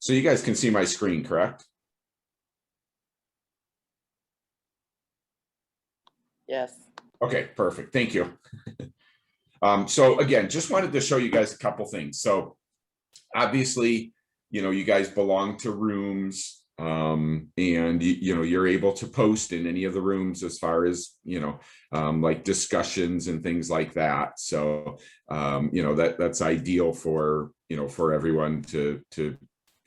So you guys can see my screen, correct? Yes. Okay, perfect. Thank you. So again, just wanted to show you guys a couple things. So obviously, you guys belong to rooms, and you're able to post in any of the rooms as far as like discussions and things like that. So that's ideal for for everyone to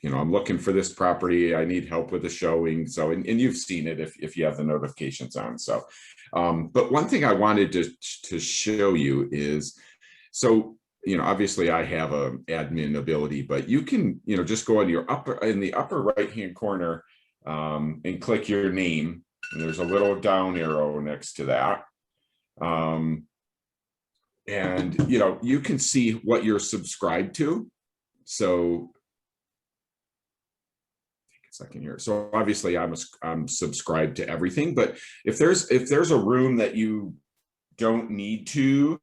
I'm looking for this property, I need help with the showing. So and you've seen it if you have the notifications on. So but one thing I wanted to show you is, so obviously I have a admin ability, but you can just go in the upper right hand corner and click your name, and there's a little down arrow next to that, and you can see what you're subscribed to. So take a second here. So obviously I'm subscribed to everything, but if there's a room that you don't need to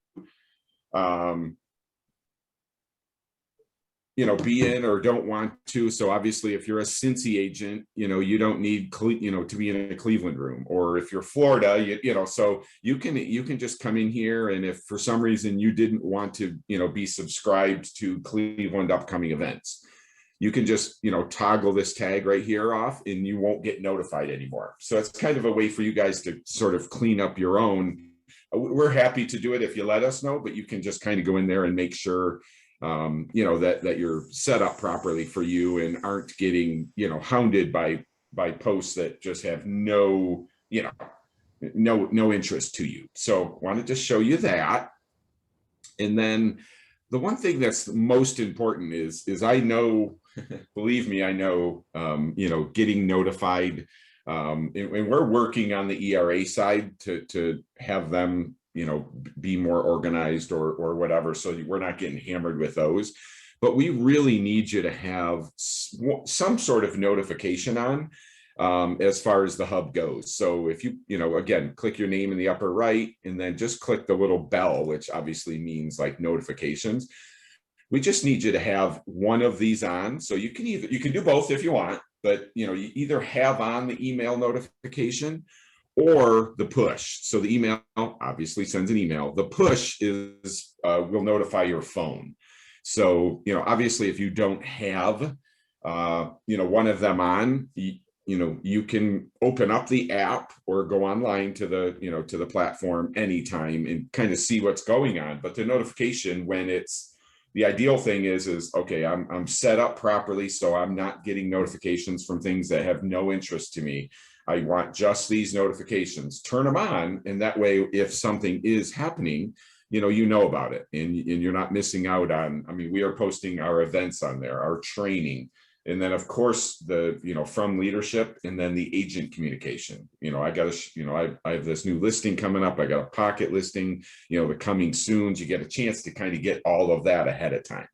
be in or don't want to. So obviously if you're a Cincy agent, you don't need to be in a Cleveland room, or if you're Florida, so you can just come in here, and if for some reason you didn't want to be subscribed to Cleveland upcoming events, you can just toggle this tag right here off, and you won't get notified anymore. So it's kind of a way for you guys to sort of clean up your own. We're happy to do it if you let us know, but you can just kind of go in there and make sure that you're set up properly for you, and aren't getting hounded by posts that just have no interest to you. So wanted to show you that. And then the one thing that's most important is I know, believe me, I know, getting notified, and we're working on the ERA side to have them be more organized or whatever, so we're not getting hammered with those. But we really need you to have some sort of notification on, as far as the hub goes. So if you again, click your name in the upper right, and then just click the little bell, which obviously means like notifications. We just need you to have one of these on. So you can do both if you want, but you either have on the email notification or the push. So the email obviously sends an email. The push will notify your phone. So obviously if you don't have one of them on, you can open up the app or go online to the to the platform anytime and kind of see what's going on. But the notification, when the ideal thing is okay, I'm set up properly, so I'm not getting notifications from things that have no interest to me. I want just these notifications. Turn them on, and that way, if something is happening, you know about it, and you're not missing out on. I mean, we are posting our events on there, our training, and then of course the from leadership, and then the agent communication. I got to I have this new listing coming up. I got a pocket listing, the coming soon. You get a chance to kind of get all of that ahead of time.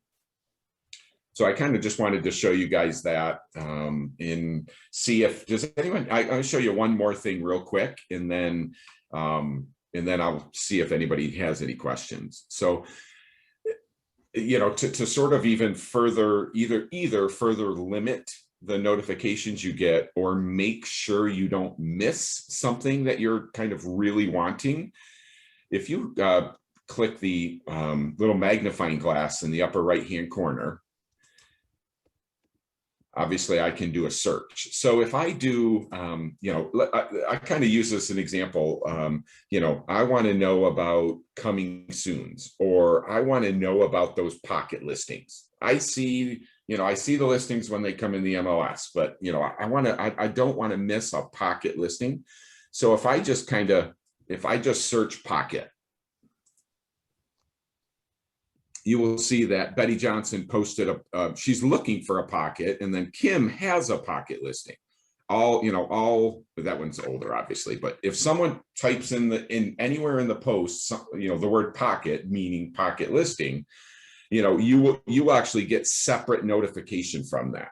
So I kind of just wanted to show you guys that, and see if does anyone. I'll show you one more thing real quick, and then I'll see if anybody has any questions. So to sort of even further either further limit the notifications you get, or make sure you don't miss something that you're kind of really wanting. If you click the little magnifying glass in the upper right hand corner, obviously I can do a search. So if I do, I kind of use this as an example. I want to know about coming soons, or I want to know about those pocket listings. I see the listings when they come in the MLS, but I don't want to miss a pocket listing. So if I just search pocket, you will see that Betty Johnson posted she's looking for a pocket, and then Kim has a pocket listing. All that one's older, obviously, but if someone types in anywhere in the post, the word pocket, meaning pocket listing, you will actually get separate notification from that.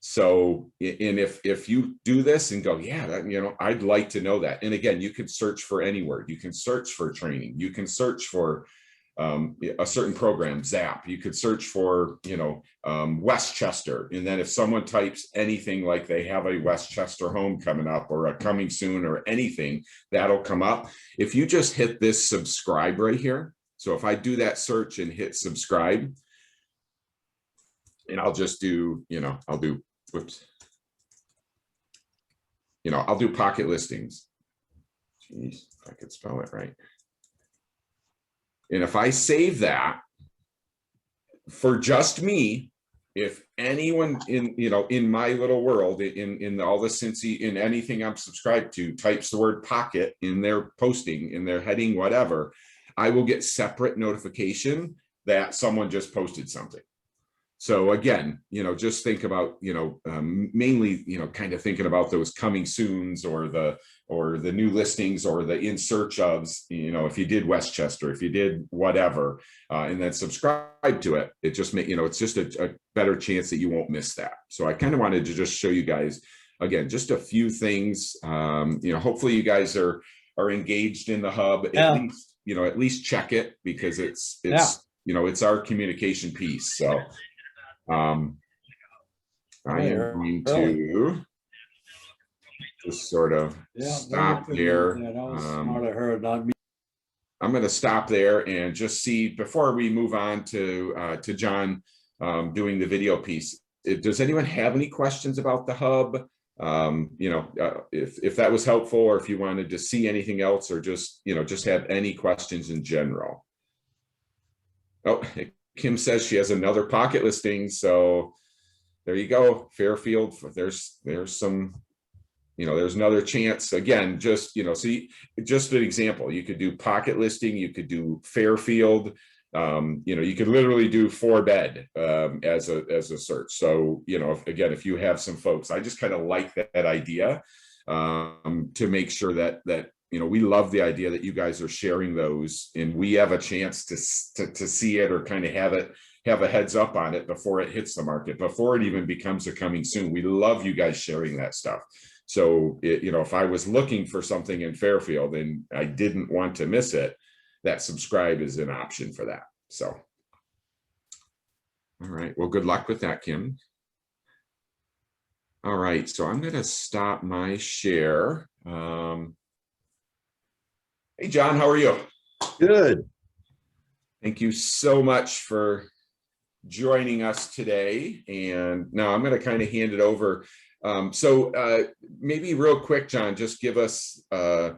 So, and if you do this and go, yeah, I'd like to know that. And again, you can search for any word. You can search for training. You can search for a certain program, Zap. You could search for, Westchester. And then if someone types anything like they have a Westchester home coming up or a coming soon or anything, that'll come up. If you just hit this subscribe right here. So if I do that search and hit subscribe, and I'll just do, whoops. I'll do pocket listings. Jeez, if I could spell it right. And if I save that for just me, if anyone in my little world, in all the Cincy, in anything I'm subscribed to, types the word pocket in their posting, in their heading, whatever, I will get separate notification that someone just posted something. So again, just think about, mainly, kind of thinking about those coming soons or the new listings or the in search ofs, if you did Westchester, if you did whatever, and then subscribe to it, it just it's just a better chance that you won't miss that. So I kind of wanted to just show you guys, again, just a few things. Hopefully you guys are engaged in the hub, at least check it, because it's our communication piece. So I am going to just sort of stop there. I'm going to stop there and just see, before we move on to John doing the video piece, does anyone have any questions about the hub? If that was helpful, or if you wanted to see anything else, or just have any questions in general. Oh, Kim says she has another pocket listing, so there you go, Fairfield. There's some, there's another chance. Again, just see, just an example. You could do pocket listing, you could do Fairfield. You could literally do 4-bed as a search. So if you have some folks, I just kind of like that idea, to make sure that we love the idea that you guys are sharing those, and we have a chance to see it, or kind of have a heads up on it before it hits the market, before it even becomes a coming soon. We love you guys sharing that stuff. So if I was looking for something in Fairfield and I didn't want to miss it, that subscribe is an option for that. So, all right, well, good luck with that, Kim. All right, so I'm going to stop my share. Hey, John, how are you? Good. Thank you so much for joining us today. And now I'm going to kind of hand it over. Maybe real quick, John, just give us the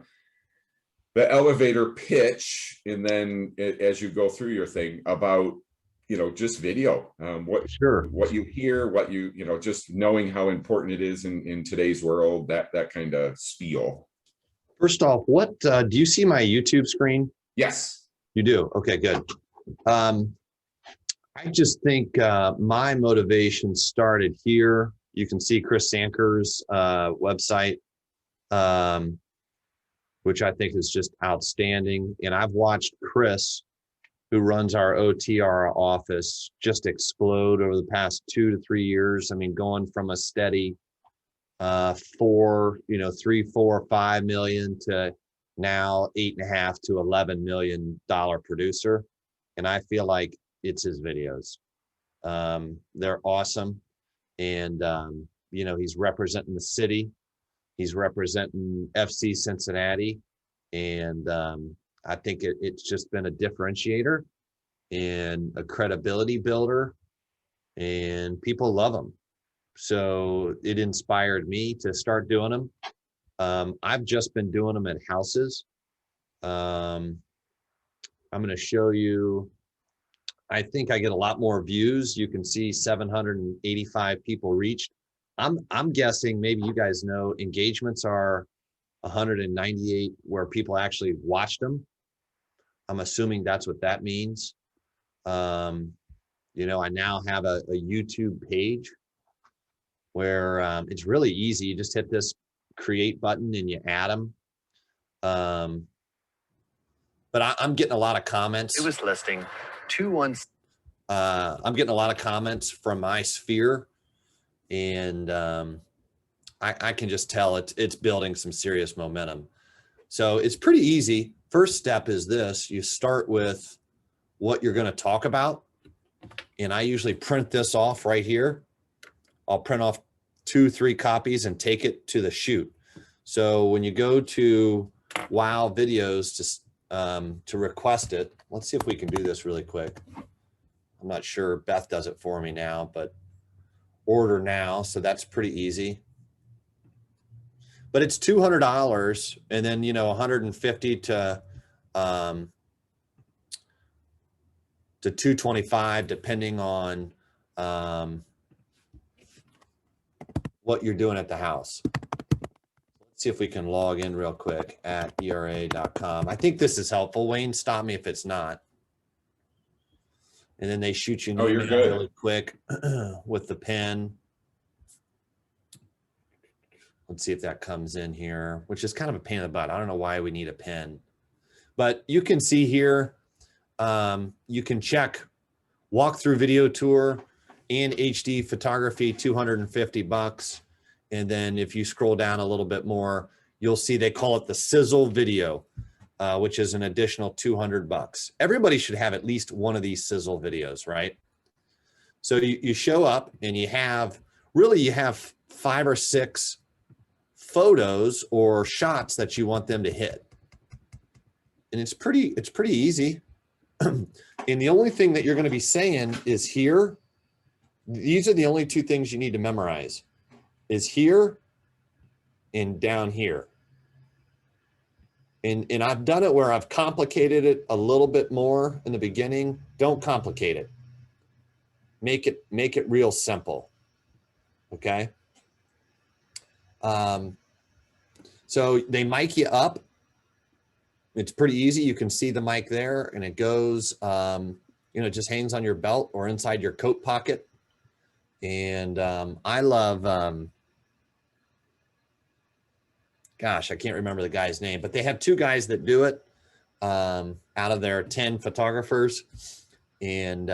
elevator pitch, and then as you go through your thing about, just video, what you hear, what just knowing how important it is in today's world, that kind of spiel. First off, what do you see my YouTube screen? Yes. You do? Okay, good. I just think my motivation started here. You can see Chris Sanker's website, which I think is just outstanding. And I've watched Chris, who runs our OTR office, just explode over the past 2 to 3 years. I mean, going from a steady 3, 4, 5 million to now 8.5 to $11 million producer. And I feel like it's his videos. They're awesome. And, he's representing the city. He's representing FC Cincinnati. And I think it's just been a differentiator and a credibility builder, and people love him. So it inspired me to start doing them. I've just been doing them at houses. I'm going to show you. I think I get a lot more views. You can see 785 people reached. I'm guessing, maybe you guys know, engagements are 198 where people actually watched them. I'm assuming that's what that means. I now have a YouTube page where it's really easy. You just hit this create button and you add them. But I'm getting a lot of comments. It was listing 2 I'm getting a lot of comments from my sphere, and I can just tell it's building some serious momentum. So it's pretty easy. First step is this: you start with what you're going to talk about. And I usually print this off right here. I'll print off 2-3 copies and take it to the shoot. So when you go to Wow Videos to request it, let's see if we can do this really quick. I'm not sure Beth does it for me now, but order now. So that's pretty easy. But it's $200 and then, you know, 150 to 225, depending on what you're doing at the house. Let's see if we can log in real quick at era.com. I think this is helpful. Wayne, stop me if it's not. And then they shoot you an email really quick with the pen. Let's see if that comes in here, which is kind of a pain in the butt. I don't know why we need a pen, but you can see here, you can check walkthrough video tour and HD photography, $250. And then if you scroll down a little bit more, you'll see they call it the sizzle video, which is an additional $200. Everybody should have at least one of these sizzle videos, right? So you show up and you have 5 or 6 photos or shots that you want them to hit. And it's pretty easy. And the only thing that you're going to be saying is here. These are the only 2 things you need to memorize, is here and down here. And I've done it where I've complicated it a little bit more in the beginning. Don't complicate it. Make it real simple. Okay. So they mic you up. It's pretty easy. You can see the mic there, and it goes, it just hangs on your belt or inside your coat pocket. And I love, gosh, I can't remember the guy's name, but they have 2 guys that do it out of their 10 photographers. And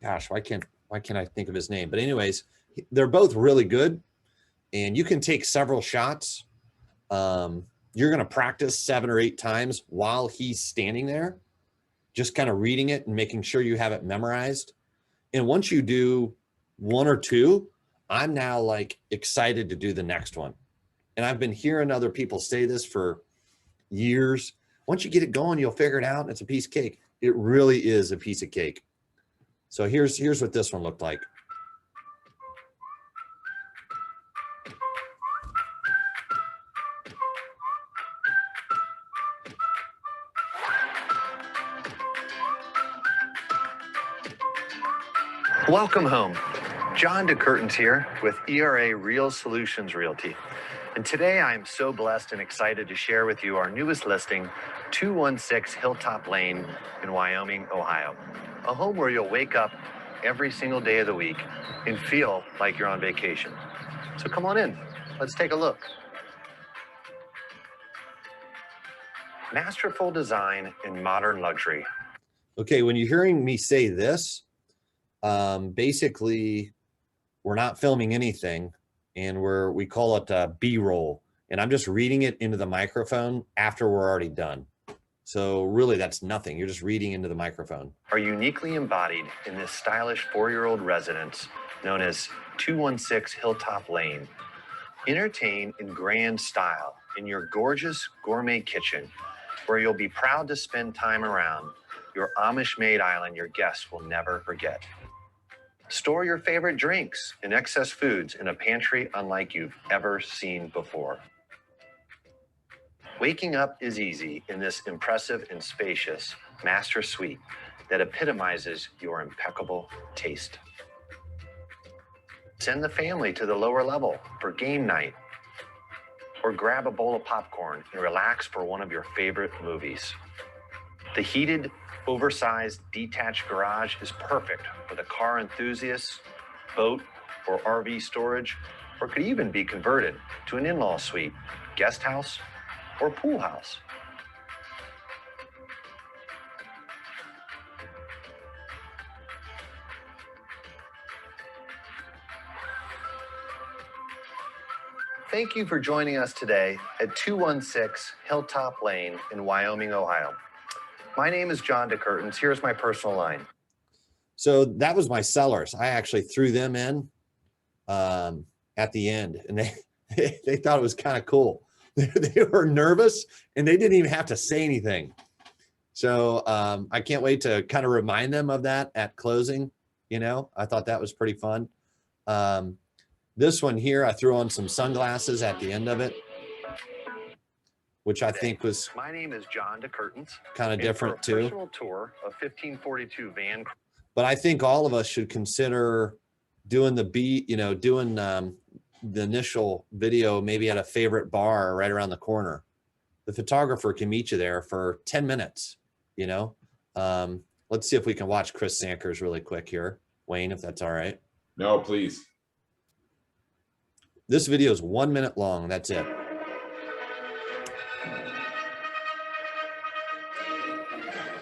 gosh, why can't I think of his name? But anyways, they're both really good, and you can take several shots. You're going to practice 7 or 8 times while he's standing there, just kind of reading it and making sure you have it memorized. And once you do 1 or 2, I'm now like excited to do the next one. And I've been hearing other people say this for years. Once you get it going, you'll figure it out. It's a piece of cake. It really is a piece of cake. So here's what this one looked like. Welcome home. John DeCurtains here with ERA Real Solutions Realty. And today I am so blessed and excited to share with you our newest listing, 216 Hilltop Lane in Wyoming, Ohio. A home where you'll wake up every single day of the week and feel like you're on vacation. So come on in, let's take a look. Masterful design and modern luxury. Okay, when you're hearing me say this, basically we're not filming anything, and we call it B-roll, and I'm just reading it into the microphone after we're already done. So really that's nothing. You're just reading into the microphone. Are uniquely embodied in this stylish 4-year-old residence known as 216 Hilltop Lane. Entertain in grand style in your gorgeous gourmet kitchen, where you'll be proud to spend time around your Amish-made island your guests will never forget. Store your favorite drinks and excess foods in a pantry unlike you've ever seen before. Waking up is easy in this impressive and spacious master suite that epitomizes your impeccable taste. Send the family to the lower level for game night, or grab a bowl of popcorn and relax for one of your favorite movies. The heated, oversized, detached garage is perfect for the car enthusiast, boat, or RV storage, or could even be converted to an in-law suite, guest house, or pool house. Thank you for joining us today at 216 Hilltop Lane in Wyoming, Ohio. My name is John DeCurtins. Here's my personal line. So that was my sellers. I actually threw them in at the end, and they thought it was kind of cool. They were nervous, and they didn't even have to say anything. So I can't wait to kind of remind them of that at closing. You know, I thought that was pretty fun. This one here, I threw on some sunglasses at the end of it, which I think was My name is John DeCurtins. kind of different too. Personal tour of 1542 Van. But I think all of us should consider doing doing the initial video maybe at a favorite bar right around the corner. The photographer can meet you there for 10 minutes, you know. Let's see if we can watch Chris Sankers really quick here, Wayne, if that's all right. No, please. This video is 1 minute long. That's it.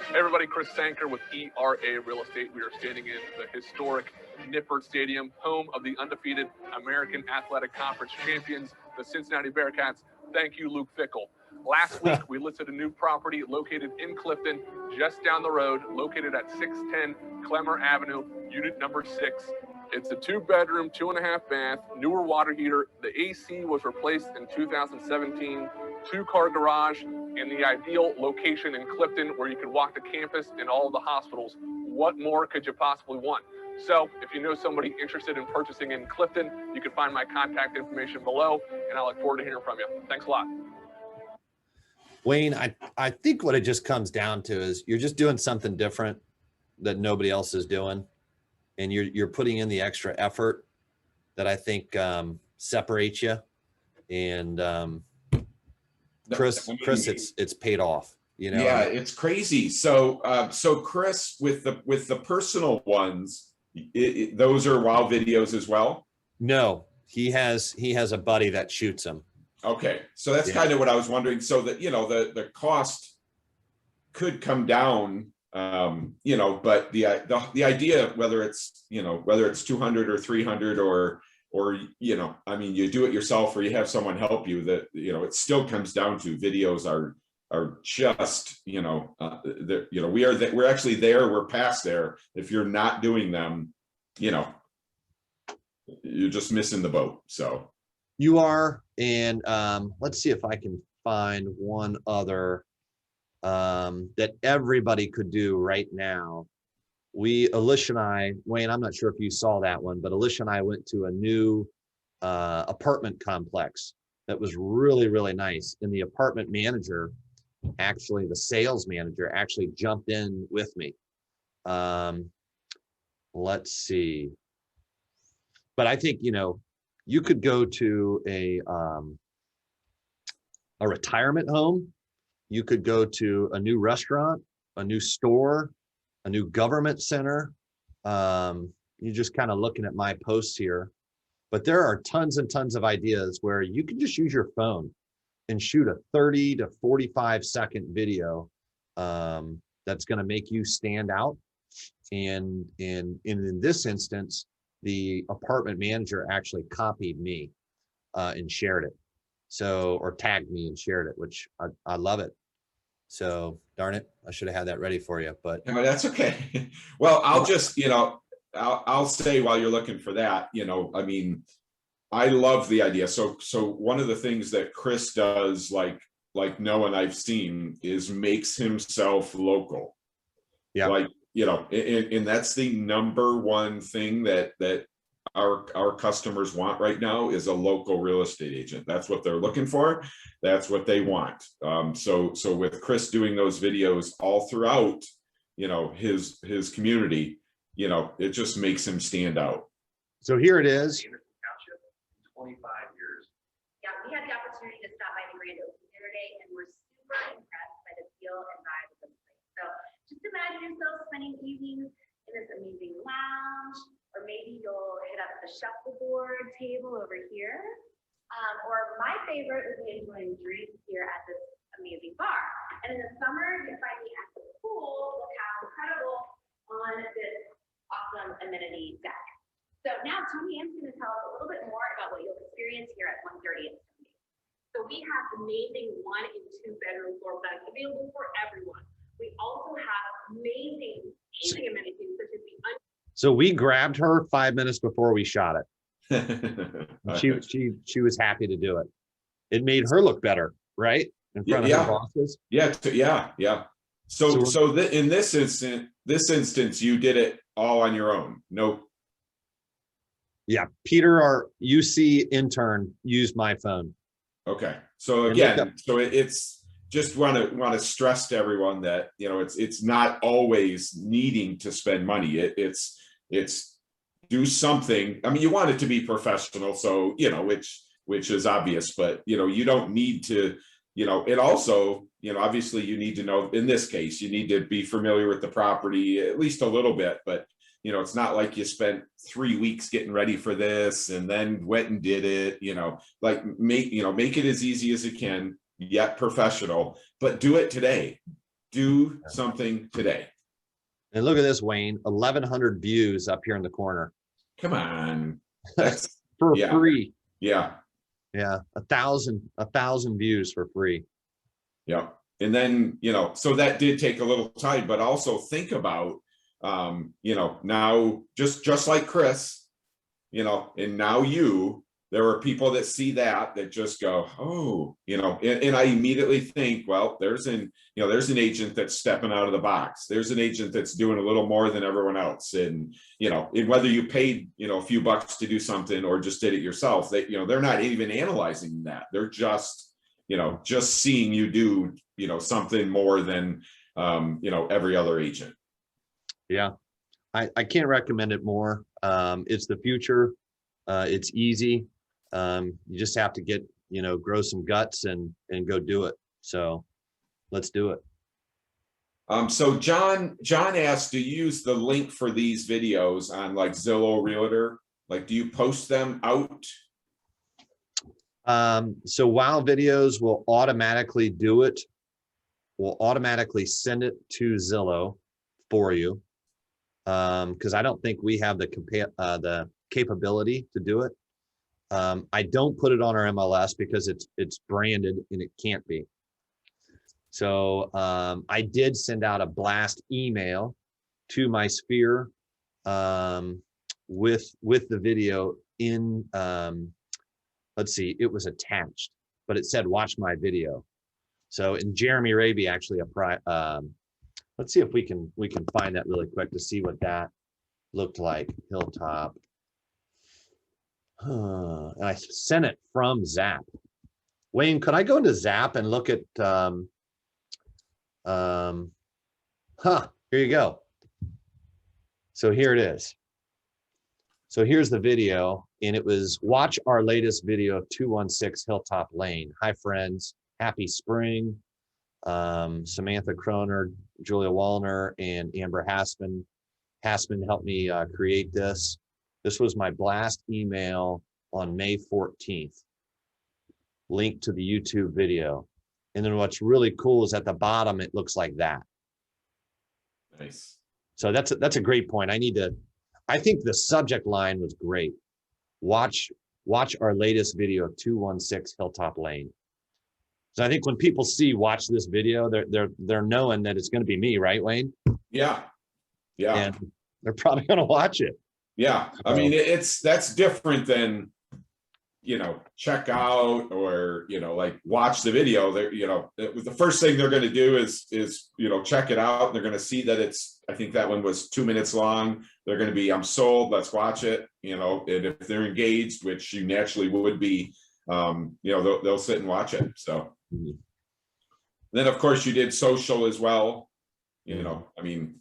Hey everybody, Chris Sanker with ERA Real Estate. We are standing in the historic Nippert Stadium, home of the undefeated American Athletic Conference champions, the Cincinnati Bearcats. Thank you, Luke Fickell. Last week, we listed a new property located in Clifton, just down the road, located at 610 Clemmer Avenue, unit number 6. It's a 2-bedroom, 2.5 bath, newer water heater. The AC was replaced in 2017, 2-car garage, and the ideal location in Clifton where you could walk to campus and all of the hospitals. What more could you possibly want? So if you know somebody interested in purchasing in Clifton, you can find my contact information below, and I look forward to hearing from you. Thanks a lot. Wayne, I think what it just comes down to is you're just doing something different that nobody else is doing. And you're putting in the extra effort that I think separates you. And Chris, it's paid off. You know. Yeah, it's crazy. So Chris, with the personal ones, those are WOW videos as well. No, he has a buddy that shoots them. Okay, so that's kind of what I was wondering. So that, you know, the cost could come down. You know, but the idea, whether it's 200 or 300 or you know, I mean, you do it yourself or you have someone help you, that, you know, it still comes down to videos are just, you know, we're actually there, we're past there. If you're not doing them, you know, you're just missing the boat. So you are. And let's see if I can find one other that everybody could do right now. Alicia and I, Wayne, I'm not sure if you saw that one, but Alicia and I went to a new apartment complex that was really, really nice. And the apartment manager, actually the sales manager, actually jumped in with me. Let's see. But I think, you know, you could go to a retirement home. You could go to a new restaurant, a new store, a new government center. You're just kind of looking at my posts here, but there are tons and tons of ideas where you can just use your phone and shoot a 30 to 45 second video that's going to make you stand out. And in this instance, the apartment manager actually copied me and shared it. So, or tagged me and shared it, which I love it. So darn it, I should have had that ready for you, but no, that's okay. Well, I'll just, you know, I'll say while you're looking for that, you know, I mean, I love the idea. So one of the things that Chris does, like no one I've seen, is makes himself local. Yeah. Like, you know, and that's the number one thing that our customers want right now, is a local real estate agent. That's what they're looking for. That's what they want. So with Chris doing those videos all throughout, you know, his community, you know, it just makes him stand out. So here it is. 25 years. Yeah, we had the opportunity to stop by the grand opening the other day, and we're super impressed by the feel and vibe of the place. So just imagine yourself spending evenings in this amazing lounge, or maybe you'll hit up the shuffleboard table over here. Or my favorite would be enjoying drinks here at this amazing bar. And in the summer, you can find me at the pool. Look how incredible on this awesome amenity deck. So now Tony Ann's going to tell us a little bit more about what you'll experience here at 130th. So we have amazing 1 and 2 bedroom floor plans available for everyone. We also have amazing amenities such as the So we grabbed her 5 minutes before we shot it. She was happy to do it. It made her look better, right? In front of her bosses. Yeah. So in this instance, you did it all on your own. No. Yeah, Peter, our UC intern, used my phone. Okay. So again, it's just want to stress to everyone that, you know, it's not always needing to spend money. It's do something. I mean, you want it to be professional, so, you know, which is obvious, but, you know, you don't need to, you know, it also, you know, obviously you need to know, in this case, you need to be familiar with the property at least a little bit, but, you know, it's not like you spent 3 weeks getting ready for this and then went and did it, you know, like make it as easy as it can, yet professional, but do it today. Do something today. And look at this, Wayne, 1,100 views up here in the corner. Come on. That's for free. Yeah. 1,000 views for free. Yeah. And then, you know, so that did take a little time, but also think about, you know, now just like Chris, you know, and now there are people that see that just go, oh, you know, and I immediately think, well, there's an agent that's stepping out of the box. There's an agent that's doing a little more than everyone else. And, you know, and whether you paid, you know, a few bucks to do something or just did it yourself, you know, they're not even analyzing that. They're just, you know, just seeing you do, you know, something more than, you know, every other agent. Yeah. I can't recommend it more. It's the future. It's easy. You just have to get, you know, grow some guts and go do it. So let's do it. So John asked, do you use the link for these videos on like Zillow Realtor? Like, do you post them out? So Wow Videos will automatically do it. We'll automatically send it to Zillow for you. Because I don't think we have the capability to do it. I don't put it on our MLS because it's branded and it can't be. So I did send out a blast email to my sphere with the video in. Let's see, it was attached, but it said watch my video. So, and Jeremy Raby actually let's see if we can find that really quick to see what that looked like. Hilltop. And I sent it from Zap. Wayne, could I go into Zap and look at here you go. So here it is. So here's the video, and it was watch our latest video of 216 Hilltop Lane. Hi friends, happy spring. Samantha Kroner, Julia Wallner, and Amber Hassman helped me create this. This was my blast email on May 14th, linked to the YouTube video. And then what's really cool is at the bottom, it looks like that. Nice. So that's a great point. I think the subject line was great. Watch our latest video of 216 Hilltop Lane. So I think when people watch this video, they're knowing that it's going to be me, right, Wayne? Yeah. And they're probably going to watch it. Yeah. I mean, that's different than, you know, check out or, you know, like watch the video. They're, you know, the first thing they're going to do is, you know, check it out. They're going to see that I think that one was 2 minutes long. They're going to be, I'm sold, let's watch it, you know, and if they're engaged, which you naturally would be, you know, they'll sit and watch it. So then of course you did social as well, you know, I mean,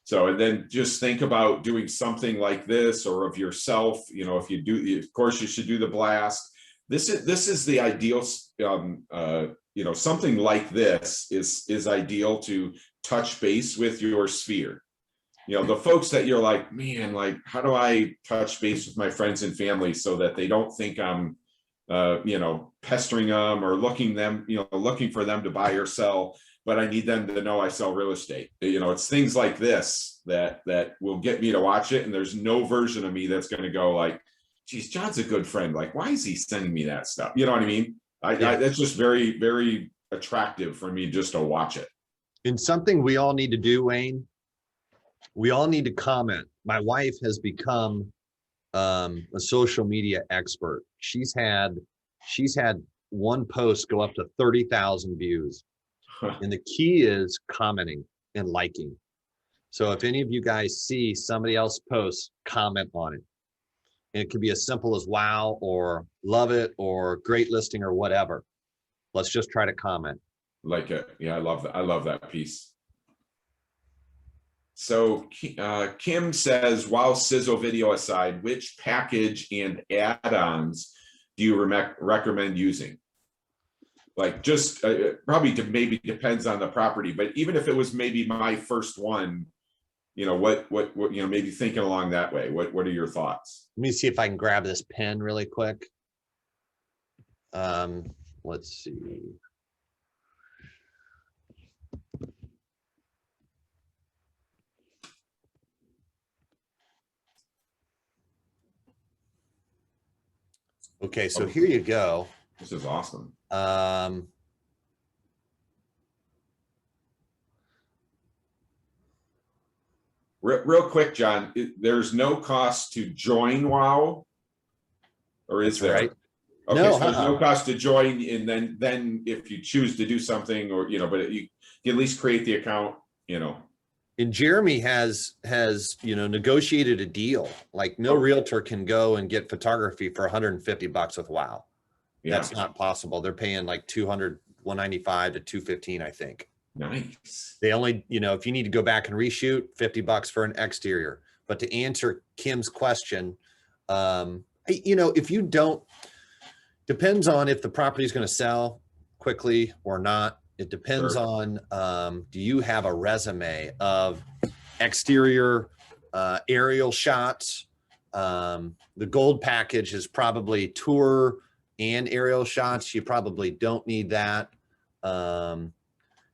so, and then just think about doing something like this or of yourself, you know, if you do, of course you should do the blast. This is the ideal, you know, something like this is ideal to touch base with your sphere. You know, the folks that you're like, man, like, how do I touch base with my friends and family so that they don't think I'm, you know, pestering them or looking for them to buy or sell, but I need them to know I sell real estate. You know, it's things like this that will get me to watch it. And there's no version of me that's going to go like, geez, John's a good friend. Like, why is he sending me that stuff? You know what I mean? That's just very, very attractive for me just to watch it. And something we all need to do, Wayne, we all need to comment. My wife has become a social media expert. She's had one post go up to 30,000 views. And the key is commenting and liking. So if any of you guys see somebody else post, comment on it. And it could be as simple as wow, or love it, or great listing, or whatever. Let's just try to comment. Like it. Yeah, I love that. I love that piece. So Kim says, while sizzle video aside, which package and add-ons do you recommend using? Like, just probably maybe depends on the property, but even if it was maybe my first one, you know, what you know, maybe thinking along that way. What are your thoughts? Let me see if I can grab this pen really quick. Let's see. Okay, so here you go. This is awesome. Real quick, John, there's no cost to join WOW, or is there? Right. Okay, No, so there's no cost to join, and then if you choose to do something, or you know, but you can at least create the account, you know. And Jeremy has you know, negotiated a deal. Like, no realtor can go and get photography for $150 with WOW. Yeah. That's not possible. They're paying like 200, 195 to 215, I think. Nice. They only, you know, if you need to go back and reshoot, $50 for an exterior. But to answer Kim's question, you know, if you don't, depends on if the property is going to sell quickly or not. It depends on, do you have a resume of exterior aerial shots? The gold package is probably tour and aerial shots. You probably don't need that.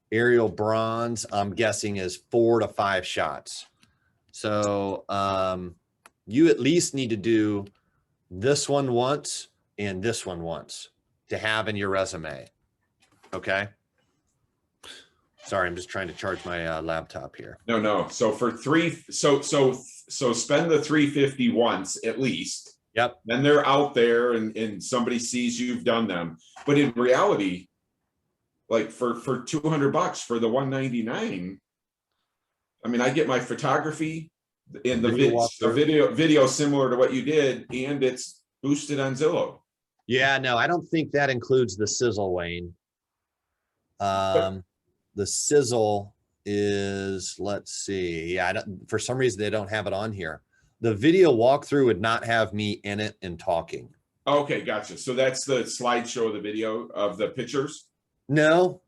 Aerial bronze, I'm guessing, is 4 to 5 shots. So you at least need to do this one once and this one once to have in your resume. Okay. Sorry, I'm just trying to charge my laptop here. No. So for so spend the 350 once at least. Yep. Then they're out there and somebody sees you've done them. But in reality, like for $200 for the 199, I mean, I get my photography in the video similar to what you did, and it's boosted on Zillow. Yeah, no, I don't think that includes the sizzle, Wayne. The sizzle is, let's see. Yeah, for some reason they don't have it on here. The video walkthrough would not have me in it and talking. Okay, gotcha. So that's the slideshow of the video of the pictures? No,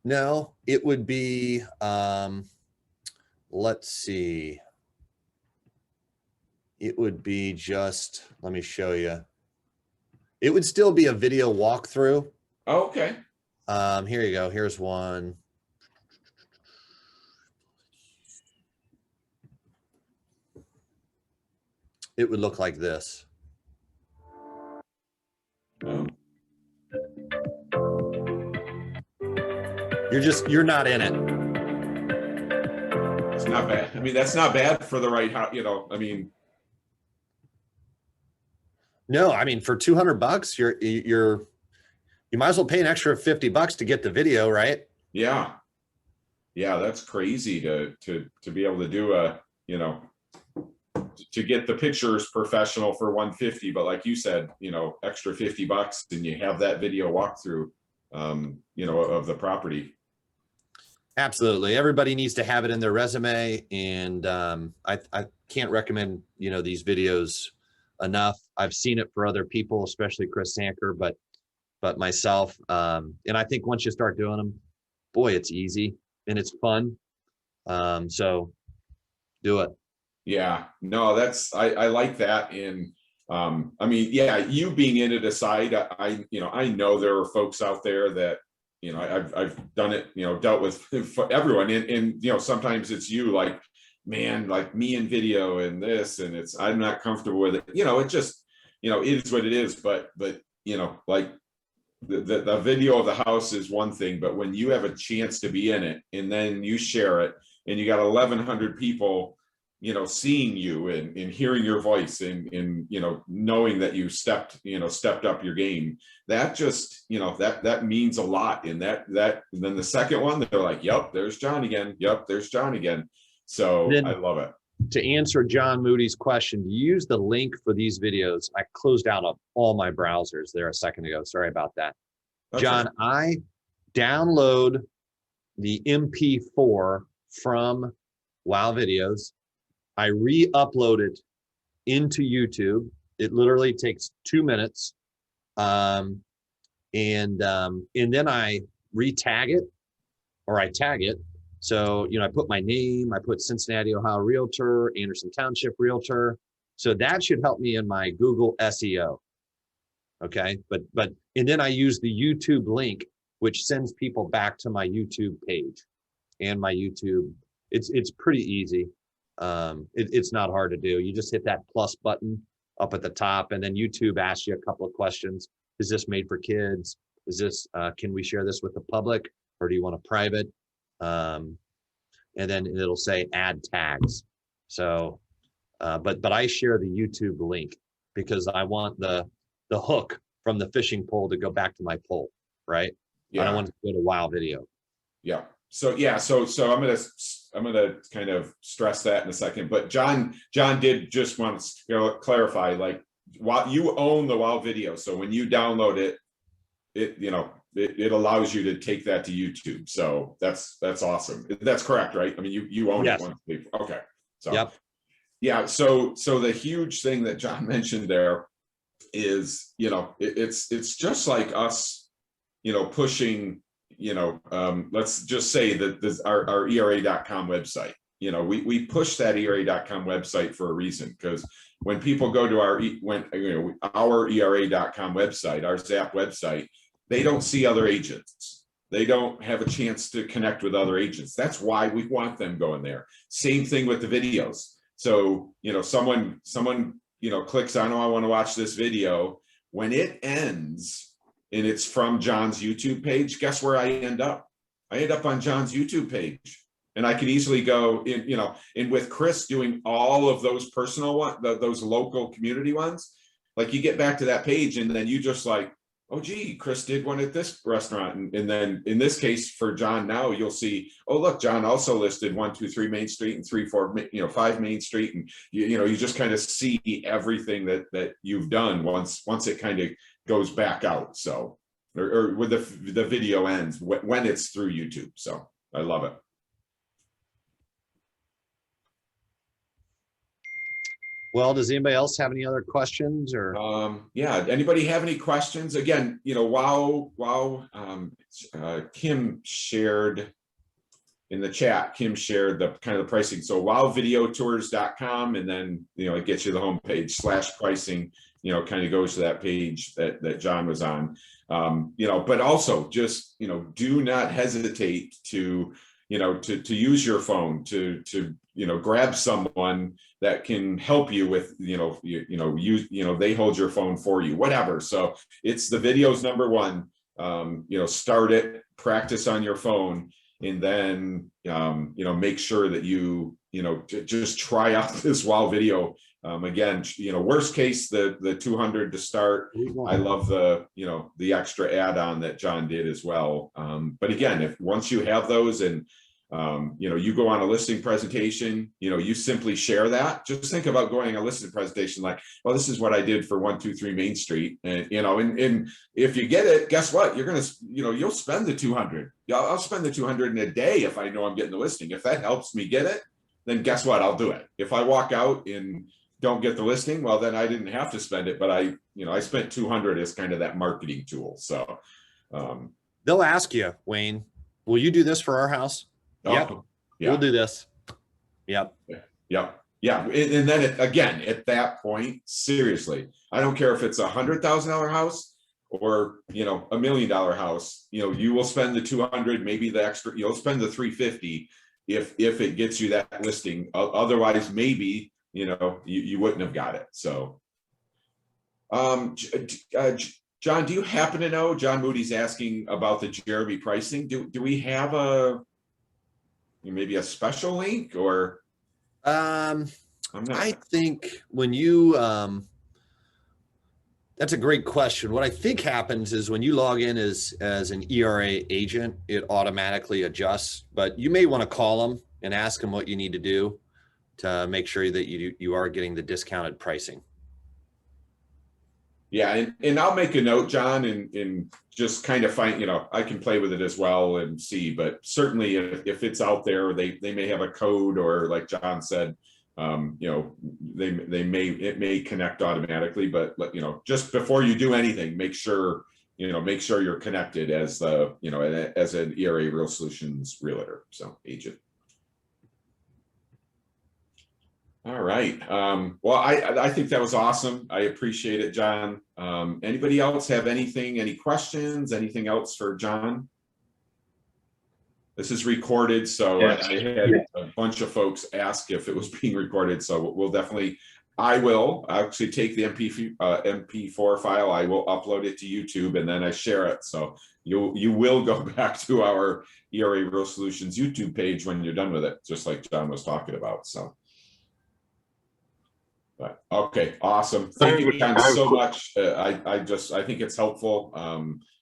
it would be, let's see. It would be just, let me show you. It would still be a video walkthrough. Okay. Here you go. Here's one. It would look like this. Oh. You're not in it. It's not bad. I mean, that's not bad for the right house, you know, I mean. No, I mean, for $200, you might as well pay an extra $50 to get the video, right? Yeah. Yeah, that's crazy to be able to do a, you know, to get the pictures professional for 150, but like you said, you know, extra $50 and you have that video walkthrough, you know, of the property. Absolutely. Everybody needs to have it in their resume. And I can't recommend, you know, these videos enough. I've seen it for other people, especially Chris Sanker, but myself. And I think once you start doing them, boy, it's easy and it's fun. So do it. Yeah, no, I like that. And I mean, yeah, you being in it aside, you know, I know there are folks out there that, you know, I've done it, you know, dealt with everyone, and you know, sometimes it's you, like, man, like me in video and this, and I'm not comfortable with it, you know, it just, you know, it is what it is, but you know, like the video of the house is one thing, but when you have a chance to be in it and then you share it and you got 1,100 people, you know, seeing you and hearing your voice and you know, knowing that you stepped up your game, that just, you know, that means a lot. And and then the second one, they're like, yep, there's John again. Yep, there's John again. So Then, I love it. to answer John Moody's question, to use the link for these videos, I closed out of all my browsers there a second ago. Sorry about that. Okay. John, I download the MP4 from Wow Videos. I re-upload it into YouTube. It literally takes 2 minutes. And then I re-tag it, or I tag it. So, you know, I put my name, I put Cincinnati, Ohio Realtor, Anderson Township Realtor. So that should help me in my Google SEO. Okay. And then I use the YouTube link, which sends people back to my YouTube page and my YouTube. It's pretty easy. It's not hard to do. You just hit that plus button up at the top, and then YouTube asks you a couple of questions. Is this made for kids? Is this, can we share this with the public, or do you want a private? And then it'll say add tags. So, but I share the YouTube link because I want the hook from the fishing pole to go back to my pole, right? Yeah. I don't want to go to Wow Video. Yeah. So yeah, so I'm gonna kind of stress that in a second. But John did just want to clarify, like, while you own the Wow Video, so when you download it, it allows you to take that to YouTube. So that's awesome. That's correct, right? I mean, you own Yes. it once. Okay. So Yep. yeah. So the huge thing that John mentioned there is, you know, it's just like us, you know, pushing, you know, let's just say that our ERA.com website, you know, we push that ERA.com website for a reason, because when people go to our ERA.com website, our Zap website, they don't see other agents. They don't have a chance to connect with other agents. That's why we want them going there. Same thing with the videos. So, you know, someone, you know, clicks on, oh, I want to watch this video. When it ends, and it's from John's YouTube page, guess where I end up? I end up on John's YouTube page. And I can easily go in, you know, and with Chris doing all of those personal ones, those local community ones, like you get back to that page and then you just like, oh, gee, Chris did one at this restaurant. And then in this case for John now, you'll see, oh, look, John also listed 123 Main Street and 5 Main Street. And, you know, you just kind of see everything that you've done once it kind of goes back out. So, or when the video ends, when it's through YouTube. So I love it. Well, does anybody else have any other questions, or? Yeah, anybody have any questions? Again, you know, while Kim shared in the chat, Kim shared the kind of the pricing. So wowvideotours.com, and then, you know, it gets you the homepage /pricing, you know, kind of goes to that page that John was on. You know, but also just, you know, do not hesitate to, you know, to use your phone to you know, grab someone that can help you with, you know, they hold your phone for you, whatever. So it's the videos, number one. You know, start it, practice on your phone, and then you know, make sure that you know, just try out this Wow Video. Again, you know, worst case, the 200 to start. I love the, you know, the extra add-on that John did as well. But again, once you have those and you know, you go on a listing presentation, you know, you simply share that. Just think about going on a listing presentation like, well, this is what I did for 123 Main Street. And, you know, and if you get it, guess what? You're going to, you know, you'll spend the 200. I'll spend the 200 in a day if I know I'm getting the listing. If that helps me get it, then guess what? I'll do it. If I walk out and don't get the listing, well, then I didn't have to spend it, but I spent 200 as kind of that marketing tool. So They'll ask you, Wayne, will you do this for our house? Yep. Yeah. We'll do this. Yep. Yep. Yeah. And then again, at that point, seriously, I don't care if it's $100,000 house or, you know, $1 million house, you know, you will spend the 200, maybe the extra, you'll spend the 350 if it gets you that listing. Otherwise, maybe, you know, you wouldn't have got it. So John, do you happen to know, John Moody's asking about the Jeremy pricing. Do we have maybe a special link or? I think when you, that's a great question. What I think happens is when you log in as an ERA agent, it automatically adjusts, but you may want to call them and ask them what you need to do to make sure that you are getting the discounted pricing. Yeah, and I'll make a note, John, and just kind of find, I can play with it as well and see, but certainly if it's out there, they may have a code, or like John said, it may connect automatically, but just before you do anything, make sure you're connected as as an ERA Real Solutions realtor, so agent. All right. Well, I think that was awesome. I appreciate it, John. Anybody else have any questions, anything else for John? This is recorded, so yes. I had a bunch of folks ask if it was being recorded, so we'll definitely, I will actually take the MP4 file, I will upload it to YouTube, and then I share it. So you will go back to our ERA Real Solutions YouTube page when you're done with it, just like John was talking about. So. But okay, awesome. Thank you, John, so much. I think it's helpful.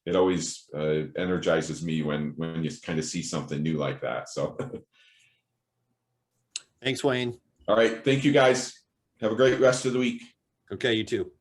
It always energizes me when you kind of see something new like that. So thanks, Wayne. All right, thank you guys. Have a great rest of the week. Okay, you too.